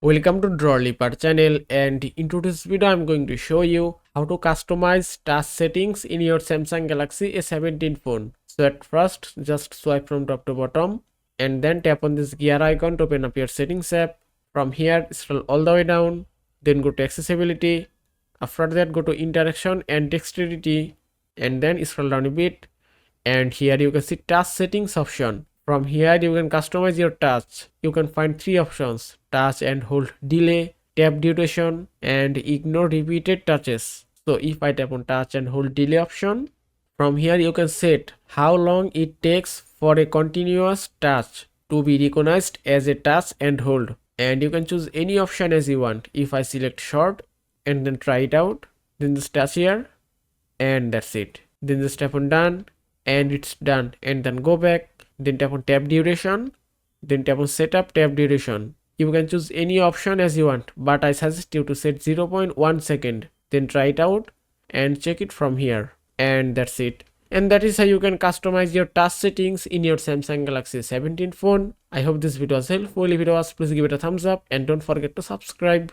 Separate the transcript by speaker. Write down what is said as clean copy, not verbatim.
Speaker 1: Welcome to Draw Leopard channel, and in today's video I'm going to show you how to customize touch settings in your Samsung Galaxy A17 phone. So at first just swipe from top to bottom and then tap on this gear icon to open up your settings app. From here scroll all the way down, then go to accessibility. After that go to interaction and dexterity, and then scroll down a bit, and here you can see touch settings option. From here you can customize your touch. You can find three options: touch and hold delay, tap duration, and ignore repeated touches. So if I tap on touch and hold delay option, from here you can set how long it takes for a continuous touch to be recognized as a touch and hold, and you can choose any option as you want. If I select short and then try it out, then just touch here and that's it. Then just tap on done and it's done, and then go back, then tap on tap duration, then tap on setup tap duration. You can choose any option as you want, but I suggest you to set 0.1 second. Then try it out and check it from here, and that's it. And that is how you can customize your touch settings in your Samsung Galaxy A17 phone. I hope this video was helpful. If it was, please give it a thumbs up and don't forget to subscribe.